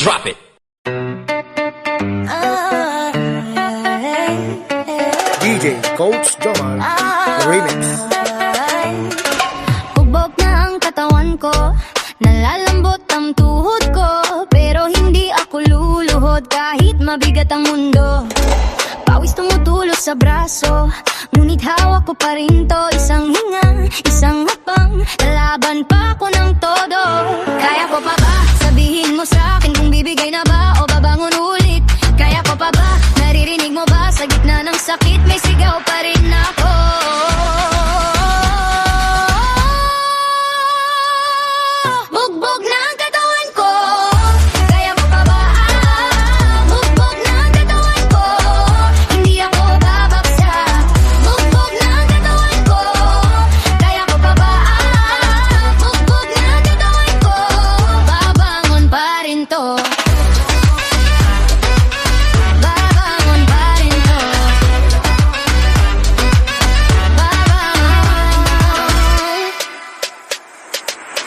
Drop it. DJ Coach Jomar, the remix. Bugbog na ang katawan ko, nalalambot ang tuhod ko, pero hindi ako luluhod kahit mabigat ang mundo. Pawis tumutulo sa braso, ngunit hawak ko pa rin to. Isang hinga, isang hapang, lalaban pa ako ng todo. Kaya ko pa ba? Sabihin mo sa akin kung bibigay na ba o babangon ulit. Kaya ko pa ba? Naririnig mo ba? Sa gitna ng sakit may sigaw pa rin ako. Bugbog na ang katawan ko, kaya mo pa ba? Bugbog na ang katawan ko, hindi ako babagsak. Bugbog na ang katawan ko, kaya ko pa ba? Bugbog na ang katawan ko, babangon pa rin to. Babangon pa rin to. Babangon.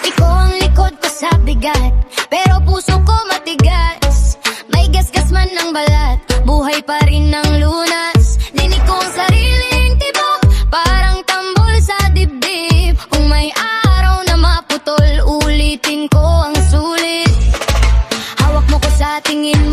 Ikaw ang likod ko sa bigat, pero puso ko matigas. May gasgas man ng balat, buhay pa rin ng lunas. Dinig ko ang sariling tibok, parang tambol sa dibdib. Kung may araw na maputol, ulitin ko ang sulit. Hawak mo ko sa tingin